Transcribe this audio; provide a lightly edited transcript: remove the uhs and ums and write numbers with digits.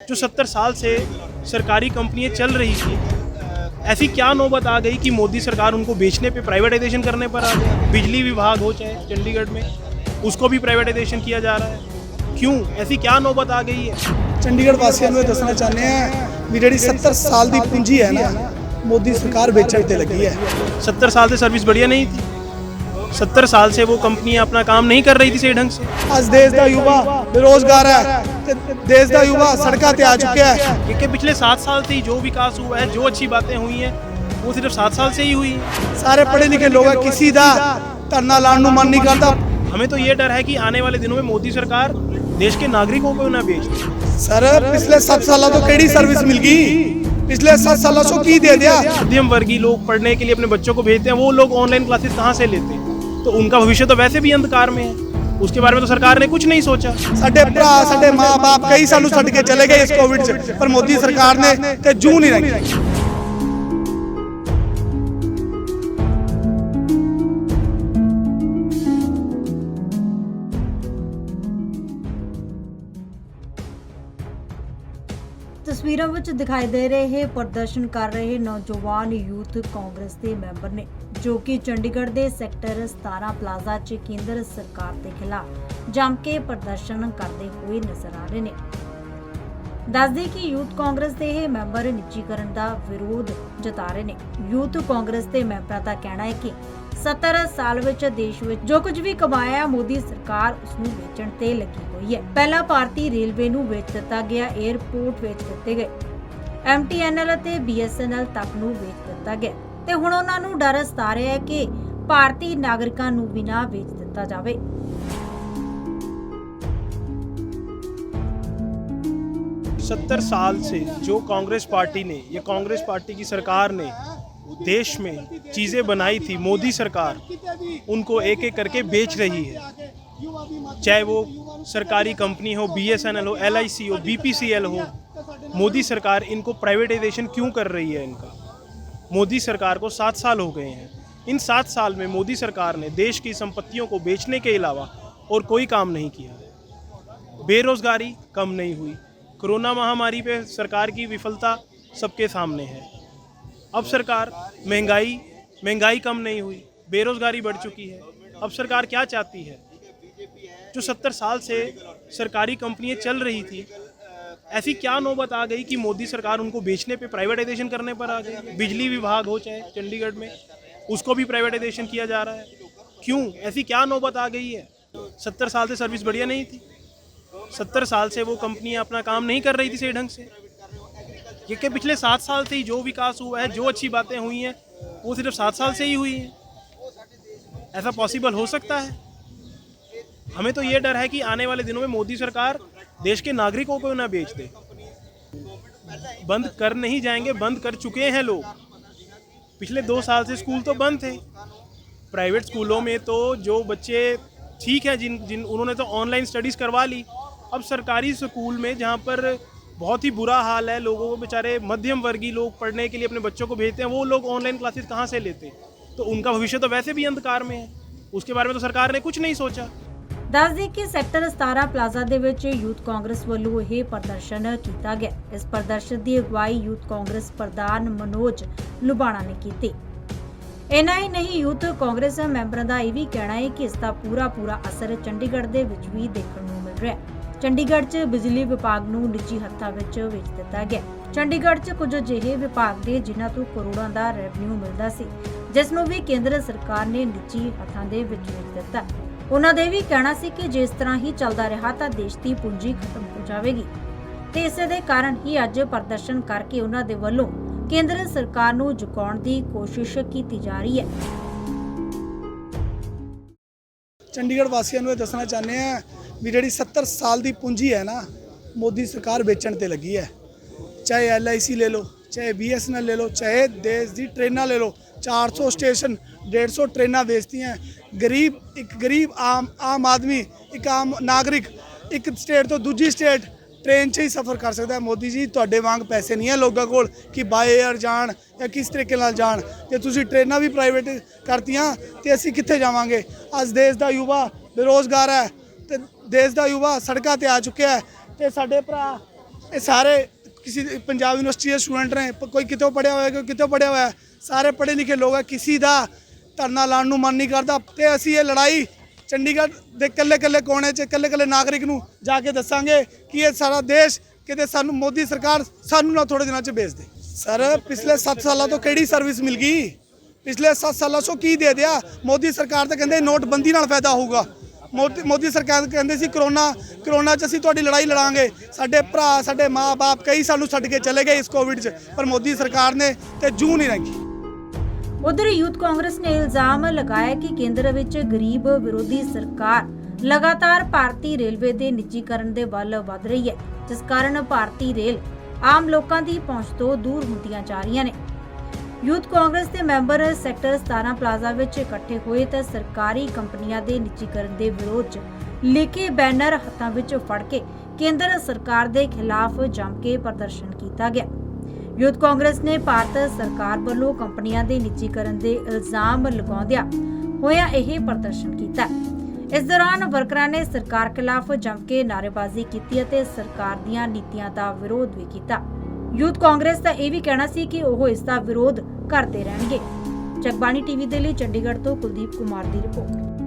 जो 70 साल से सरकारी कंपनियां चल रही थी, ऐसी क्या नौबत आ गई कि मोदी सरकार उनको बेचने पे प्राइवेटाइजेशन करने पर आ गई। बिजली विभाग हो चाहे चंडीगढ़ में, उसको भी प्राइवेटाइजेशन किया जा रहा है। क्यों, ऐसी क्या नौबत आ गई है। ਚੰਡੀਗੜ੍ਹ ਵਾਸੀਆਂ ਨੂੰ ਇਹ ਦੱਸਣਾ ਚਾਹੁੰਦੇ ਆ ਵੀ ਜਿਹੜੀ 70 ਸਾਲ ਦੀ ਪੂੰਜੀ ਹੈ ਨਾ ਮੋਦੀ ਸਰਕਾਰ ਵੇਚਣ ਤੇ ਲੱਗੀ ਹੈ। 70 साल से सर्विस बढ़िया नहीं थी। 70 साल से वो कंपनियां अपना काम नहीं कर रही थी सही ढंग से। ਅੱਜ ਦੇਸ਼ ਦਾ ਯੁਵਾ ਬੇਰੋਜ਼ਗਾਰ ਹੈ ਤੇ ਦੇਸ਼ ਦਾ ਯੁਵਾ ਸੜਕਾਂ ਤੇ ਆ ਚੁੱਕਿਆ ਹੈ। क्योंकि पिछले 7 साल से ही जो विकास हुआ है, जो अच्छी बातें हुई हैं, वो सिर्फ 7 साल से ही हुई हैं। ਸਾਰੇ ਪੜ੍ਹੇ ਲਿਖੇ ਲੋਕ ਹੈ, ਕਿਸੇ ਦਾ ਧਰਨਾ ਲਾਉਣ ਨੂੰ ਮਨ ਨਹੀਂ ਕਰਦਾ। हमें तो ये डर है कि आने वाले दिनों में मोदी सरकार देश के नागरिकों को ना बेच दे। ਸਰ ਪਿਛਲੇ 7 ਸਾਲਾਂ ਤੋਂ ਕਿਹੜੀ ਸਰਵਿਸ ਮਿਲ ਗਈ? पिछले 7 सालों से की दे दिया? मध्यम वर्गीय लोग पढ़ने के लिए अपने बच्चों को भेजते हैं, वो लोग ऑनलाइन क्लासेस कहाँ से लेते हैं? तो उनका भविष्य तो वैसे भी अंधकार में है। उसके बारे में तो सरकार ने कुछ नहीं सोचा। ਸਾਡੇ ਭਰਾ ਸਾਡੇ ਮਾਂ-ਬਾਪ ਕਈ ਸਾਨੂੰ ਛੱਡ ਕੇ ਚਲੇ ਗਏ ਇਸ ਕੋਵਿਡ 'ਚ, ਪਰ ਮੋਦੀ ਸਰਕਾਰ ਨੇ ਤੇ ਜੂੰ ਨਹੀਂ ਰੱਖੀ। ਤਸਵੀਰਾਂ ਵਿੱਚ ਦਿਖਾਈ ਦੇ ਰਹੇ ਪ੍ਰਦਰਸ਼ਨ ਕਰ ਰਹੇ ਨੌਜਵਾਨ ਯੂਥ ਕਾਂਗਰਸ ਦੇ ਮੈਂਬਰ ਨੇ, ਜੋ ਕਿ ਚੰਡੀਗੜ੍ਹ ਦੇ ਸੈਕਟਰ 17 ਪਲਾਜ਼ਾ 'ਚ ਕੇਂਦਰ ਸਰਕਾਰ ਦੇ ਖਿਲਾਫ ਜੰਮ ਕੇ ਪ੍ਰਦਰਸ਼ਨ ਕਰਦੇ ਹੋਏ ਨਜ਼ਰ ਆ ਰਹੇ ਨੇ। ਦੱਸਦੇ ਕਿ ਯੂਥ ਕਾਂਗਰਸ ਦੇ ਇਹ ਮੈਂਬਰ ਨਿੱਜੀਕਰਨ ਦਾ ਵਿਰੋਧ ਜਤਾ ਰਹੇ ਨੇ। ਯੂਥ ਕਾਂਗਰਸ ਦੇ ਮੈਂਬਰਾਂ ਦਾ ਕਹਿਣਾ ਹੈ ਕਿ 70 ਸਾਲ ਵਿੱਚ ਦੇਸ਼ ਵਿੱਚ ਜੋ ਕੁਝ ਵੀ ਕਮਾਇਆ ਮੋਦੀ ਸਰਕਾਰ ਉਸ ਨੂੰ ਵੇਚਣ ਤੇ ਲੱਗੀ ਹੋਈ ਹੈ। ਪਹਿਲਾਂ ਭਾਰਤੀ ਰੇਲਵੇ ਨੂੰ ਵੇਚ ਦਿੱਤਾ ਗਿਆ, 에ਅਰਪੋਰਟ ਵੇਚ ਦਿੱਤੇ ਗਏ, MTNL ਅਤੇ BSNL ਤੱਕ ਨੂੰ ਵੇਚ ਦਿੱਤਾ ਗਿਆ ਤੇ ਹੁਣ ਉਹਨਾਂ ਨੂੰ ਡਰ ਸਤਾ ਰਿਹਾ ਹੈ ਕਿ ਭਾਰਤੀ ਨਾਗਰਿਕਾਂ ਨੂੰ ਵੀ ਨਾ ਵੇਚ ਦਿੱਤਾ ਜਾਵੇ। 70 साल से जो कांग्रेस पार्टी ने, ये कांग्रेस पार्टी की सरकार ने देश में चीज़ें बनाई थी, मोदी सरकार उनको एक एक करके बेच रही है। चाहे वो सरकारी कंपनी हो, BSNL हो, LIC हो, BPCL हो, मोदी सरकार इनको प्राइवेटाइजेशन क्यों कर रही है? इनका मोदी सरकार को 7 साल हो गए हैं। इन 7 साल में मोदी सरकार ने देश की संपत्तियों को बेचने के अलावा और कोई काम नहीं किया। बेरोज़गारी कम नहीं हुई। कोरोना महामारी पे सरकार की विफलता सबके सामने है। अब सरकार महंगाई कम नहीं हुई, बेरोज़गारी बढ़ चुकी है। अब सरकार क्या चाहती है? जो 70 साल से सरकारी कंपनियां चल रही थी, ऐसी क्या नौबत आ गई कि मोदी सरकार उनको बेचने पे प्राइवेटाइजेशन करने पर आ गई। बिजली विभाग हो चाहे चंडीगढ़ में, उसको भी प्राइवेटाइजेशन किया जा रहा है। क्यों, ऐसी क्या नौबत आ गई है? 70 साल से सर्विस बढ़िया नहीं थी। 70 साल से वो कंपनियां अपना काम नहीं कर रही थी सही ढंग से। क्योंकि पिछले 7 साल से ही जो विकास हुआ है, जो अच्छी बातें हुई हैं, वो सिर्फ 7 साल से ही हुई हैं। ऐसा पॉसिबल हो सकता है? हमें तो ये डर है कि आने वाले दिनों में मोदी सरकार देश के नागरिकों को ना बेच दे। बंद कर नहीं जाएंगे, बंद कर चुके हैं लोग। पिछले 2 साल से स्कूल तो बंद थे। प्राइवेट स्कूलों में तो जो बच्चे ठीक है, जिन उन्होंने तो ऑनलाइन स्टडीज़ करवा ली। अब सरकारी स्कूल में जहाँ पर बहुत ही बुरा हाल है, लोगों को बेचारे मध्यम वर्गीय लोग पढ़ने के लिए अपने बच्चों को भेजते हैं, वो लोग ऑनलाइन क्लासेस कहाँ से लेते? तो उनका भविष्य तो वैसे भी अंधकार में है। उसके बारे में तो सरकार ने कुछ नहीं सोचा। ਦੱਸ ਦੇ ਕਿ ਸੈਕਟਰ 17 ਪਲਾਜ਼ਾ ਦੇ ਵਿੱਚ ਯੂਥ ਕਾਂਗਰਸ ਵੱਲੋਂ ਇਹ ਪ੍ਰਦਰਸ਼ਨ ਕੀਤਾ ਗਿਆ। ਇਸ ਪ੍ਰਦਰਸ਼ਨ ਦੀ ਅਗਵਾਈ ਯੂਥ ਕਾਂਗਰਸ ਪ੍ਰਧਾਨ ਮਨੋਜ ਲੁਬਾਣਾ ਨੇ ਕੀਤੀ। ਇੰਨਾ ਹੀ ਨਹੀਂ, ਯੂਥ ਕਾਂਗਰਸ ਮੈਂਬਰਾਂ ਦਾ ਇਹ ਵੀ ਕਹਿਣਾ ਹੈ ਕਿ ਇਸ ਦਾ ਪੂਰਾ ਅਸਰ ਚੰਡੀਗੜ੍ਹ ਦੇ ਵਿੱਚ ਵੀ ਦੇਖਣ ਨੂੰ ਮਿਲ ਰਿਹਾ ਹੈ। ਚੰਡੀਗੜ੍ਹ 'ਚ ਬਿਜਲੀ ਵਿਭਾਗ ਨੂੰ ਨਿੱਜੀ ਹੱਥਾਂ ਵਿੱਚ ਵੇਚ ਦਿੱਤਾ ਗਿਆ। ਚੰਡੀਗੜ੍ਹ 'ਚ ਕੁਝ ਅਜਿਹੇ ਵਿਭਾਗ ਦੇ ਜਿਨ੍ਹਾਂ ਤੋਂ ਕਰੋੜਾਂ ਦਾ ਰੈਵਨਿਊ ਮਿਲਦਾ ਸੀ, ਜਿਸ ਨੂੰ ਵੀ ਕੇਂਦਰ ਸਰਕਾਰ ਨੇ ਨਿੱਜੀ ਹੱਥਾਂ ਦੇ ਵਿੱਚ ਵੇਚ ਦਿੱਤਾ। ਉਹਨਾਂ ਦੇ ਵੀ ਕਹਿਣਾ ਸੀ ਕਿ ਜੇ ਇਸ ਤਰ੍ਹਾਂ ਹੀ ਚੱਲਦਾ ਰਿਹਾ ਤਾਂ ਦੇਸ਼ ਦੀ ਪੂੰਜੀ ਖਤਮ ਹੋ ਜਾਵੇਗੀ ਤੇ ਇਸੇ ਦੇ ਕਾਰਨ ਹੀ ਅੱਜ ਪ੍ਰਦਰਸ਼ਨ ਕਰਕੇ ਉਹਨਾਂ ਦੇ ਵੱਲੋਂ ਕੇਂਦਰ ਸਰਕਾਰ ਨੂੰ ਝੁਕਾਉਣ ਦੀ ਕੋਸ਼ਿਸ਼ ਕੀਤੀ ਜਾ ਰਹੀ ਹੈ। ਚੰਡੀਗੜ੍ਹ ਵਾਸੀਆਂ ਨੂੰ ਇਹ ਦੱਸਣਾ ਚਾਹੁੰਦੇ ਆ ਵੀ ਜਿਹੜੀ 70 ਸਾਲ ਦੀ ਪੂੰਜੀ ਹੈ ਨਾ ਮੋਦੀ ਸਰਕਾਰ ਵੇਚਣ ਤੇ ਲੱਗੀ ਹੈ। ਚਾਹੇ LIC ਲੈ ਲਓ, ਚਾਹੇ BSNL ਲੈ ਲਓ, ਚਾਹੇ ਦੇਸ਼ ਦੀ ਟ੍ਰੇਨਾਂ ਲੈ ਲਓ। 400 ਸਟੇਸ਼ਨ, 150 ट्रेना बेचती हैं। एक गरीब आम आदमी, एक आम नागरिक एक स्टेट तो दूजी स्टेट ट्रेन 'ਚ ਹੀ सफ़र कर सकता है। मोदी जी ਤੁਹਾਡੇ ਵਾਂਗ ਪੈਸੇ ਨਹੀਂ ਹੈ ਲੋਕਾਂ ਕੋਲ ਕਿ ਬਾਏ ਏਅਰ ਜਾਣ ਜਾਂ ਕਿਸ ਤਰੀਕੇ ਨਾਲ ਜਾਣ। ਜੇ ਤੁਸੀਂ ਟ੍ਰੇਨਾਂ ਵੀ ਪ੍ਰਾਈਵੇਟ ਕਰਤੀਆਂ ਤੇ ਅਸੀਂ ਕਿੱਥੇ ਜਾਵਾਂਗੇ? ਅੱਜ ਦੇਸ਼ ਦਾ ਯੁਵਾ ਬੇਰੋਜ਼ਗਾਰ ਹੈ ਤੇ ਦੇਸ਼ ਦਾ ਯੁਵਾ ਸੜਕਾਂ ਤੇ ਆ ਚੁੱਕਿਆ ਹੈ ਤੇ ਸਾਡੇ ਭਰਾ ਇਹ ਸਾਰੇ ਕਿਸੇ ਪੰਜਾਬ ਯੂਨੀਵਰਸਿਟੀ ਦੇ ਸਟੂਡੈਂਟ ਨੇ, ਕੋਈ ਕਿਤੋਂ ਪੜ੍ਹਿਆ ਹੋਇਆ, ਕੋਈ ਕਿਤੋਂ ਪੜ੍ਹਿਆ ਹੋਇਆ, ਸਾਰੇ ਪੜ੍ਹੇ ਲਿਖੇ ਲੋਕ ਹੈ। ਕਿਸੇ ਦਾ ਧਰਨਾ ਲਾਉਣ ਨੂੰ ਮਨ ਨਹੀਂ ਕਰਦਾ ਤੇ ਅਸੀਂ ਇਹ ਲੜਾਈ ਚੰਡੀਗੜ੍ਹ ਦੇ ਇਕੱਲੇ ਕੋਨੇ 'ਚ ਇਕੱਲੇ ਨਾਗਰਿਕ ਨੂੰ ਜਾ ਕੇ ਦੱਸਾਂਗੇ ਕਿ ਇਹ ਸਾਰਾ ਦੇਸ਼ ਕਿਤੇ ਸਾਨੂੰ ਮੋਦੀ ਸਰਕਾਰ ਸਾਨੂੰ ਨਾ ਥੋੜੇ ਦਿਨਾਂ 'ਚ ਭੇਜ ਦੇ। ਸਰ ਪਿਛਲੇ 7 ਸਾਲਾਂ ਤੋਂ ਕਿਹੜੀ ਸਰਵਿਸ ਮਿਲ ਗਈ? ਪਿਛਲੇ 7 ਸਾਲਾਂ 'ਚੋਂ ਕੀ ਦੇ ਦਿਆ? ਮੋਦੀ ਸਰਕਾਰ ਤਾਂ ਕਹਿੰਦੇ ਨੋਟਬੰਦੀ ਨਾਲ ਫਾਇਦਾ ਹੋਊਗਾ। ਮੋਦੀ ਸਰਕਾਰ ਕਹਿੰਦੇ ਸੀ ਕਰੋਨਾ 'ਚ ਅਸੀਂ ਤੁਹਾਡੀ ਲੜਾਈ ਲੜਾਂਗੇ। ਸਾਡੇ ਭਰਾ, ਸਾਡੇ ਮਾਂ-ਬਾਪ ਕਈ ਸਾਨੂੰ ਛੱਡ ਕੇ ਚਲੇ ਗਏ ਇਸ ਕੋਵਿਡ 'ਚ, ਪਰ ਮੋਦੀ ਸਰਕਾਰ ਨੇ ਤੇ ਜੂੰ ਨਹੀਂ ਰੰਗੀ। ਉਧਰ ਯੂਥ ਕਾਂਗਰਸ ਨੇ ਇਲਜ਼ਾਮ ਲਗਾਇਆ ਕਿ ਕੇਂਦਰ ਵਿੱਚ ਗਰੀਬ ਵਿਰੋਧੀ ਸਰਕਾਰ ਲਗਾਤਾਰ ਭਾਰਤੀ ਰੇਲਵੇ ਦੇ ਨਿੱਜੀਕਰਨ ਦੇ ਵੱਲ ਵਧ ਰਹੀ ਹੈ, ਜਿਸ ਕਾਰਨ ਭਾਰਤੀ ਰੇਲ ਆਮ ਲੋਕਾਂ ਦੀ ਪਹੁੰਚ ਤੋਂ ਦੂਰ ਹੁੰਦੀਆਂ ਜਾ ਰਹੀਆਂ ਨੇ। ਯੂਥ ਕਾਂਗਰਸ ਦੇ ਮੈਂਬਰ ਸੈਕਟਰ 17 ਪਲਾਜ਼ਾ ਵਿੱਚ ਇਕੱਠੇ ਹੋਏ ਤਾਂ ਸਰਕਾਰੀ ਕੰਪਨੀਆਂ ਦੇ ਨਿੱਜੀਕਰਨ ਦੇ ਵਿਰੋਧ 'ਚ ਲਿਖੇ ਬੈਨਰ ਹੱਥਾਂ ਵਿੱਚ ਫੜ ਕੇ ਕੇਂਦਰ ਸਰਕਾਰ ਦੇ ਖਿਲਾਫ ਜੰਮ ਕੇ ਪ੍ਰਦਰਸ਼ਨ ਕੀਤਾ ਗਿਆ। ਯੂਥ ਕਾਂਗਰਸ ਨੇ ਭਾਰਤ ਸਰਕਾਰ ਵੱਲੋਂ ਕੰਪਨੀਆਂ ਦੇ ਨਿੱਜੀਕਰਨ ਦੇ ਇਲਜ਼ਾਮ ਲਗਾਉਂਦਿਆਂ ਹੋਇਆ ਇਹ ਪ੍ਰਦਰਸ਼ਨ ਕੀਤਾ। ਇਸ ਦੌਰਾਨ ਵਰਕਰਾਂ ਨੇ ਸਰਕਾਰ ਖਿਲਾਫ ਜੰਮ ਕੇ ਨਾਅਰੇਬਾਜ਼ੀ ਕੀਤੀ ਅਤੇ ਸਰਕਾਰ ਦੀਆਂ ਨੀਤੀਆਂ ਦਾ ਵਿਰੋਧ ਵੀ ਕੀਤਾ। ਯੂਥ ਕਾਂਗਰਸ ਦਾ ਇਹ ਵੀ ਕਹਿਣਾ ਸੀ ਕਿ ਉਹ ਇਸ ਦਾ ਵਿਰੋਧ ਕਰਦੇ ਰਹਿਣਗੇ। ਜਗਬਾਣੀ ਟੀਵੀ ਦੇ ਲਈ ਚੰਡੀਗੜ੍ਹ ਤੋਂ ਕੁਲਦੀਪ ਕੁਮਾਰ ਦੀ ਰਿਪੋਰਟ।